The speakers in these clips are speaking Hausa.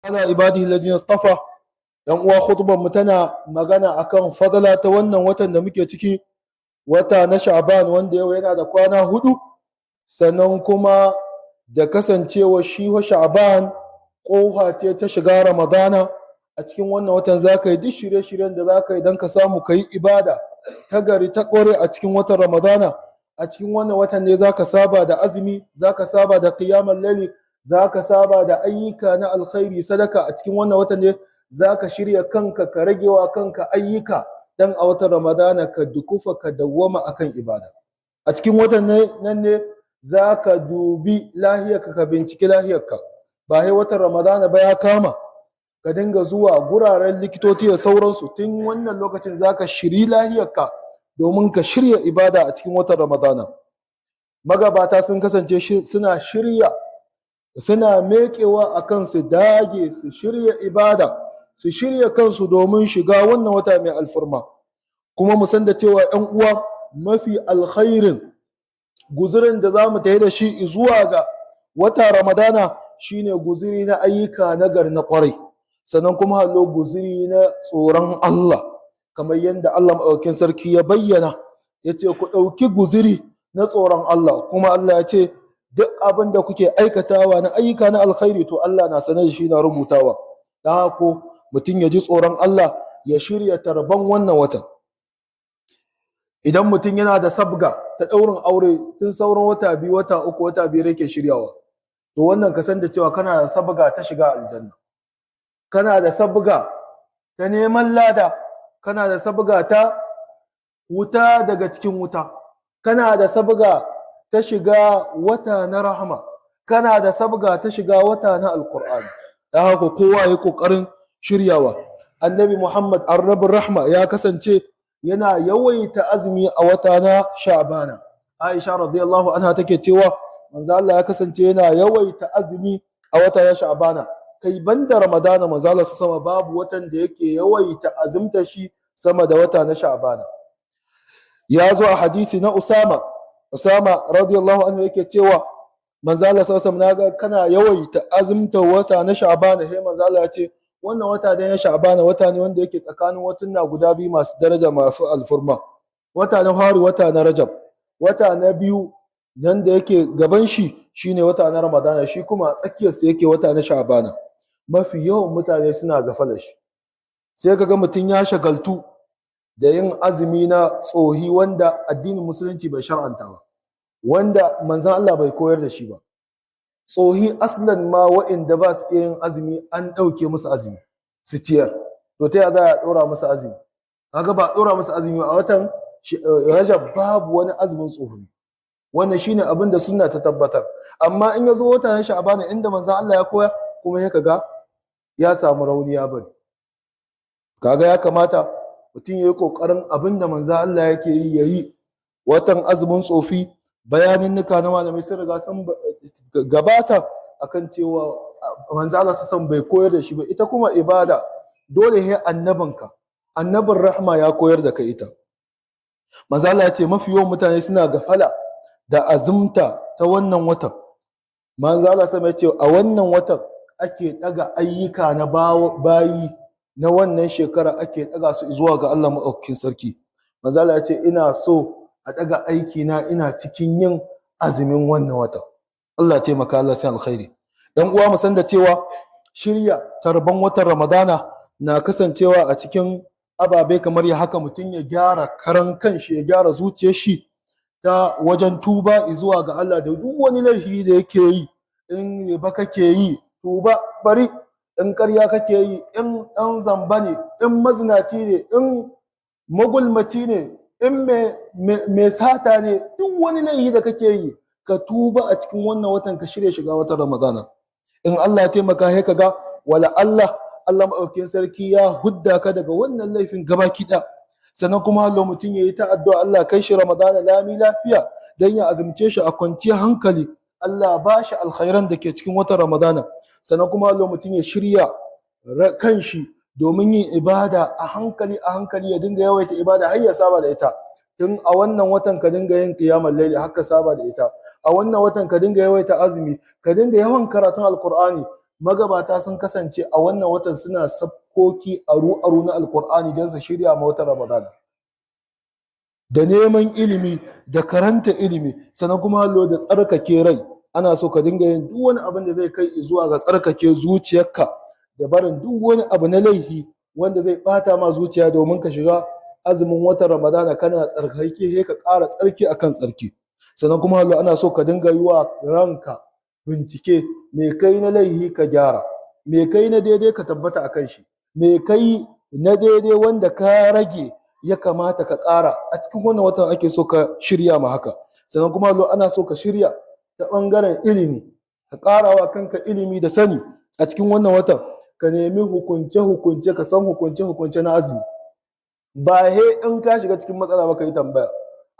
ala ibadihi allazina istafa. Yan uwa, khutbar mu tana magana akan fadala ta wannan watan da muke ciki, wata na Sha'ban, wanda yau yana da kwana hudu, sannan kuma da kasancewa shi wa Sha'ban ƙofa ce ta shiga Ramadana. A cikin wannan watan za ka yi duk shirye-shiryen da za ka yi don ka samu ka yi ibada ta gari ta ƙware a cikin watan Ramadana. A cikin wannan watan ne za ka saba da azumi, za ka saba da qiyamul laili, za ka saba da ayyuka na alkhairi, sadaka. A cikin wannan watan ne za ka shirya kanka, ka ragewa kanka ayyuka dan a watan Ramadana ka dukufa, ka dawwama akan ibada. A cikin watan nan ne za ka dubi lahiyarka, ka binciki lahiyarka. Ba sai watan Ramadana ba ya kama ka dinga zuwa guraren likitoci da sauransu. Tun wannan lokacin za ka shiri lahiyarka domin ka shirya ibada a cikin watan Ramadana. Magabata sun kasance suna meƙewa a kansu dage su shirya ibada, su shirya kansu domin shiga wannan wata mai alfarma. Kuma mu san da cewa 'yan uwa, mafi alkhairin guzurin da za mu tafi da shi zuwa ga wata Ramadana shine guziri na ayyuka nagari na kwarai, sannan kuma hallo guziri na tsoron Allah, kamar yadda Allah maɗaukin sarki ya bayyana, ya ce ku ɗauki guziri na tsoron Allah. Kuma Allah ya ce duk abin da kuke aikatawa na ayyuka na alkhairi to Allah na sanar da shi, na rubutawa. Da haka mutum ya ji tsoron Allah, ya shirya tarban wannan watan. Idan mutum yana da sabga ta ɗaurin aure tun sauran wata biyu, wata uku, wata biyar yake shiryawa, to wannan ka san da cewa kana da sabga ta shiga aljanna, kana da sabga ta neman lada, kana da sabga ta wuta daga cikin wuta, kana da sabga ta shiga wata na rahama, kana da sabga ta shiga wata na alkur'ani. Da haka kowa ya kokarin shiryawa. Annabi Muhammad annabin rahma ya kasance yana yawaita azumi a wata na Sha'bana. Aisha radiyallahu anha take cewa manzo Allah ya kasance yana yawaita azumi a wata na Sha'bana. Kai banda Ramadana, manzo Allah sama babu watan da yake yawaita azumta shi sama da wata na Sha'bana. Ya zo a hadisi na Usama radiyallahu anhu yake cewa manzo Allah naga kana yawaita azumta wata na Sha'bana. Sai manzo Allah ya ce wannan wata da na Sha'bana wata ne wanda yake tsakanin watanna guda biyu masu daraja, masu alfurma. Wata na fari wata na Rajab, wata na biyu nan da yake gaban shi shine wata na Ramadana, shi kuma a tsakiyarsa yake wata na Sha'bana. Mafi yawan mutane suna gafala shi, sai kaga mutum ya shagaltu da yin azumi na tsohi wanda addinin musulunci bai shar'anta ba, wanda manzon Allah bai koyar da shi ba. Tsohi aslan ma wa'inda ba su yin azumi an ɗauke musu azumi su ciyar, to ta za a ɗora musu azumi? Kaga ba ɗora musu azumi a watan Rajab, babu wani azumin tsohi. Wannan shine abin da sunna ta tabbatar. Amma in ya zo wata na Sha'bana inda manzon Allah ya koya, kuma ya kaga ya samu rauni ya bari. Kaga ya kamata mutum ya yi ƙoƙarin abin da manzon Allah yake yi ya yi. Watan azumin tsofi, bayanin nuka na malamai sun riga sun gabata akan cewa manzo Allah san bai koyar da shi ba. Ita kuma ibada dole sai annabinka, annabin rahma ya koyar da kai ita. Manzo Allah ya ce mafi yawan mutane suna gafala da azumta ta wannan watan. Manzo Allah ya ce a wannan watan ake daga ayyuka na bayi na wannan shekara, ake daga su zuwa ga Allah maɗaukakin sarki. Manzo Allah ya ce ina so a daga aiki na ina cikin yin azumin wannan wata. Allah taimaka, Allah sai alkhairi. Dan uwa mu san da cewa shirya tarban watan Ramadana na kasancewa a cikin ababe kamar ya haka: mutum ya gyara karan kanshi, ya gyara zuciyar shi ta wajen tuba zuwa ga Allah da duk wani laifi da yake yi. In riba kake yi, tuba bari. In ƙarya kake yi, in ɗan zamba ne, in mazinaci ne, in magulmaci ne, in mai sata ne, duk wani laifi da kake yi ka tuba a cikin wannan watan, ka shirya shiga watan Ramadana. In Allah ya taimaka, sai kaga wala Allah maɗaukakin sarki ya hudda ka daga wannan laifin gabaki ɗaya. Sannan kuma hallo mutum ya yi ta addu'a Allah kai shi Ramadana lami lafiya, dan ya azumce shi a kwanciyar hankali. Allah ba shi alkhairan da ke cikin watan Ramadana. Sannan kuma hallo mutum ya shirya kanshi domin yin ibada a hankali ya dinga yawaita ibada har ya saba da ita. Tun a wannan watan ka dinga yin qiyamul layli, haka saba da ita. A wannan watan ka dinga yawaita azumi, ka dinga yawan karatun alqur'ani. magabata sun kasance a wannan watan suna sabkoki aru na alkur'ani don su shirya ma watan ramadana da neman ilimi da karanta ilimi sannan kuma hallo da tsarkake rai. Ana so ka dinga yin duk wani abin da zai kai zuwa ga tsarkake zuciyarka da barin duk wani abu na laifi wanda zai bata ma zuciya domin ka shiga azumin watan ramadana kana tsarkake sai ka ƙara tsarki akan tsarki. Sannan kuma hallo ana so ka dinga yi wa ranka bincike, me kai na laifi ka gyara, me kai na daidai ka tabbata akan shi, me kai na daidai wanda ka rage ya kamata ka ƙara. A cikin wannan watan ake so ka shirya ma haka. Sannan kuma hallo ana so ka shirya ta ɓangaren ilimi, ka ƙara wa kanka ilimi da sani a cikin wannan watan. Ka nemi hukunce-hukunce, ka san hukunce-hukunce na azumi, ba he in ka shiga cikin matsala ba ka yi tambaya.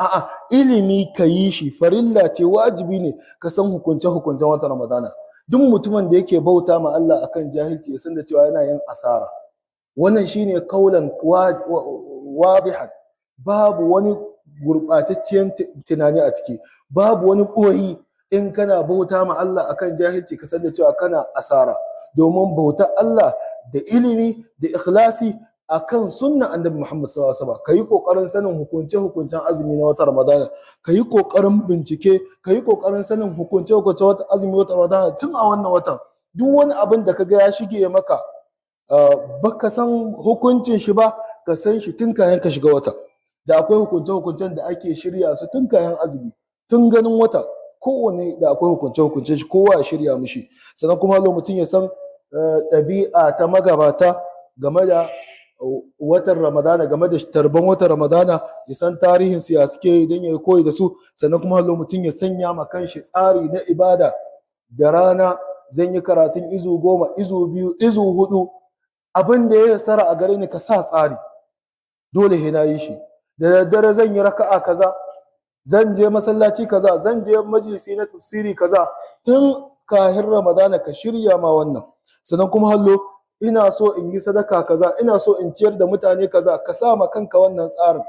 A'a, ilimi ka yi shi farilla ce, wajibi ne ka san hukunce-hukuncen watan ramadana. Duk mutumin da yake bauta ma Allah akan jahilci ya san da cewa yana yin asara. Wannan shine kaulan wadihan, babu wani gurɓatacciyar tunani a ciki, babu wani ɓoyi. In kana bauta ma Allah akan jahilci ka san da cewa kana asara, domin bautar Allah da ilimi da ikhlasi akan sunna annabi Muhammad sallallahu alaihi wasallam. Kayi kokarin sanin hukuncen azumi na watan Ramadana, kayi kokarin bincike, kayi kokarin sanin hukuncen watan azumi watan Ramadana tun a wannan watan. Duk wani abin da kaga ya shige maka baka san hukuncin shi ba, ka san shi tun kayan ka shiga wata. Da akwai hukuncen da ake shirya su tun kayan azumi, tun ganin wata. Kowane da akwai hukunce shi, kowa ya shirya mishi. Sannan kuma mutum ya san ɗabi'a ta magabata game da watan ramadana, game da tarban watan ramadana, ya san tarihin su ya suke don ya koyi da su. Sannan kuma mutum ya sanya ma kanshi tsari na ibada. Da rana zan yi karatun izu 10, izu 2, izu 4, abin da ya sara a gare ni ka sa tsari, dole he na yi shi. Da daddare zan yi raka'a kaza, zan je masallaci kaza, zan je majalisi na tafsiri kaza. Tun kahin ramadana ka shirya ma wannan. Sannan kuma ina so in yi sadaka kaza, ina so in ciyar da mutane kaza, ka sa ma kanka wannan tsarin.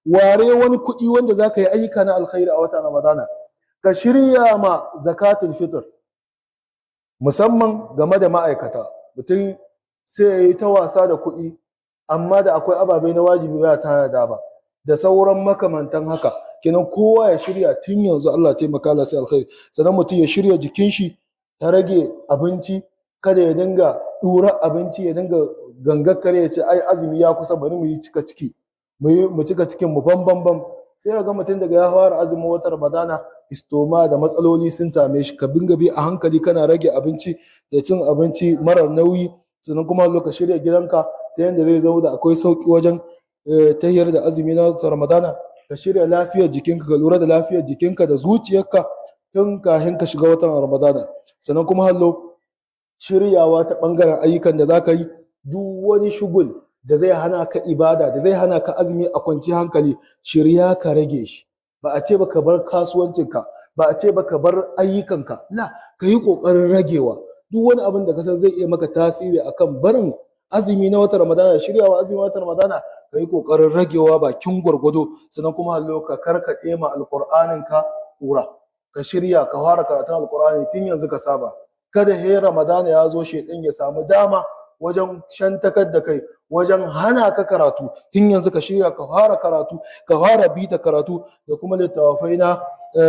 Ware wani kuɗi wanda za ka yi ayyuka na alkhairi a watan ramadana. Ka shirya ma zakatul fitr, musamman game da ma'aikata. Mutum sai ya yi ta wasa da kuɗi, amma da akwai ababe na wajibi ba ta yarda ba, da sauran makamantan haka. Kenan kowa ya shirya tun yanzu, Allah taimaka Allah sai alkhairi. Sannan mutum ya shirya jikin shi ta rage abinci, kada ya dinga ɗura abinci, ya dinga gangar kare ya ce ai azumi ya kusa bari mu yi cika ciki, mu cika cikin mu bam. Sai ga mutum daga ya fara azumin watan ramadana istoma da matsaloli sun tame shi. Ka binga bi a hankali kana rage abinci da cin abinci marar nauyi. Sannan kuma ka shirya gidanka ta yadda zai zama da akwai sauki wajen tahiyar da azumi na ramadana. Ka shirya lafiyar jikinka, ka lura da lafiyar jikinka da zuciyarka tun kafin ka shiga watan ramadana. Sannan kuma shiryawa ta ɓangaren ayyukan da za ka yi. Duk wani shugul da zai hana ka ibada, da zai hana ka azumi a kwanci hankali, shirya ka rage shi. Ba a ce ba ka bar kasuwancinka, ba a ce ba ka bar ayyukanka, la, ka yi ƙoƙarin ragewa. Duk wani abin da ka san zai iya maka tasiri akan barin azumi na watan ramadana, shiryawa azumi na watan ramadana, ka yi ƙoƙarin ragewa bakin gwargwado. Sannan kuma ka karkaɗe ma alƙur'anin ka ƙura. Ka shirya ka fara karatun alƙur'ani tun yanzu ka saba. Kada he ramadana ya zo shaiɗan ya samu dama wajen shantakar da kai, wajen hana ka karatu. Tun yanzu ka shirya ka fara karatu, ka fara bita karatu da kuma littattafai na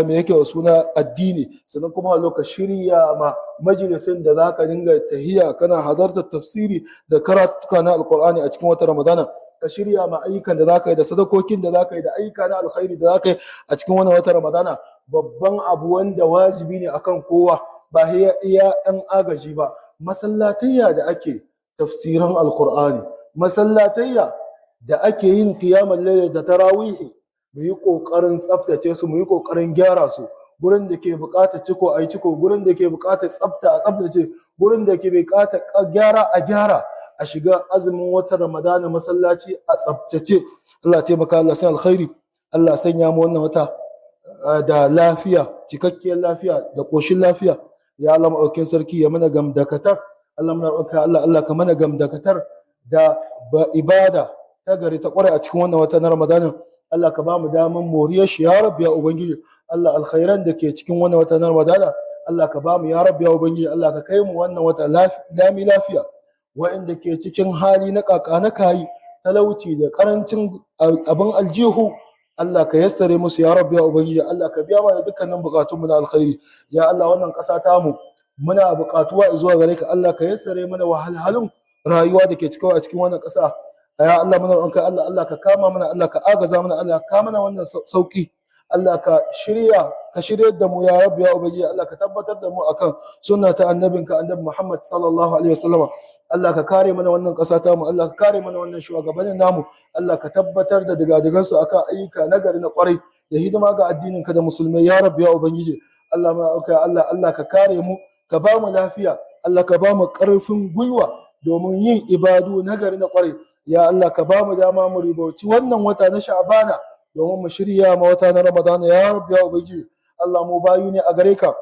me yake wa suna addini. Sannan kuma ka shirya ma majalisin da za ka dinga tahiya kana halartar tafsiri da karatuka na alƙur'ani a cikin watan ramadana. Ka shirya ma ayyukan da za ka yi, da sadakokin da za ka yi, da ayyuka na alkhairi da za ka yi a cikin wannan watan ramadana. Babban abu wanda wajibi ne akan kowa, ba iya ɗan agaji ba, masallatayya da ake tafsiran alkur'ani, masallatayya da ake yin qiyamul layl da tarawihi, mu yi ƙoƙarin tsaftace su, mu yi ƙoƙarin gyara su. Gurin da ke buƙatar ciko a yi ciko, gurin da ke buƙatar tsafta a tsaftace, gurin da ke buƙatar gyara a gyara. A shiga azumin watan ramadana masallaci a tsaftace. Allah taimaka Allah sai alkhairi. Allah sanya mu wannan wata da lafiya, cikakkiyar lafiya da ƙoshin lafiya. Ya Allah maɗaukin sarki ya mana gamdakatar. Allah muna roƙa Allah ka mana gamdakatar da ibada ta gari ta ƙware a cikin wannan wata na Ramadana. Allah ka ba mu daman moriyar shi ya Rabbi ya Ubangiji. Allah alkhairan da ke cikin wannan wata na Ramadana Allah ka bamu ya rabbi ya ubangiji Allah ka kai mu wannan wata lami lafiya. Wa'inda ke cikin hali na kaka na kayi talauci da karancin abin aljihu Allah ka yassare musu ya rabbi ya ubangiji Allah ka biya mana dukkanin bukatunmu na alkhairi. Ya Allah wannan ƙasa tamu muna buƙatuwa zuwa gare ka Allah ka yassare mana wahalhalun rayuwa da ke cikawa a cikin wannan ƙasa. Ya Allah muna roƙonka Allah ka kama mana Allah ka agaza mana Allah ka mana wannan sauki. Allah ka shirya da mu ya rabbi ya ubangiji Allah ka tabbatar da mu akan sunna ta annabinka annabi Muhammad sallallahu alaihi wasallam. Allah ka kare mana wannan ƙasa ta mu Allah ka kare mana wannan shugabannin namu Allah ka tabbatar da digadigan su akan ayyuka nagari na kwarai da hidima ga addinin ka da musulmai ya rabbi ya ubangiji Allah ka kare mu ka ba mu lafiya Allah ka ba mu ƙarfin gwiwa domin yin ibadu nagari na kwarai. Ya Allah ka ba mu dama mu ribauci wannan wata na Sha'bana domin mu shirya ma wata na Ramadana ya rabbi ya ubangiji Allah mu bayu ne a gare ka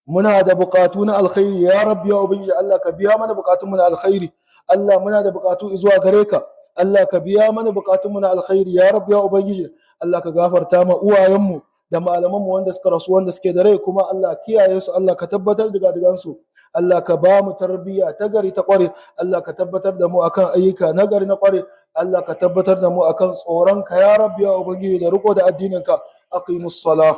muna da bukatu na alkhairi ya rabbi ya ubangiji Allah ka biya mana bukatun mu na alkhairi. Allah muna da bukatu zuwa gare ka Allah ka biya mana bukatun mu na alkhairi ya rabbi ya ubangiji Allah ka gafarta ma uwayen mu da malaman mu wanda suka rasu wanda suke da rai kuma Allah kiyaye su Allah ka tabbatar da gadigan su Allah ka ba mu tarbiyya ta gari ta kware Allah ka tabbatar da mu akan ayyuka na gari na kware Allah ka tabbatar da mu akan tsoron ka ya rabbi ya ubangiji da riko da addinin ka aqimus salah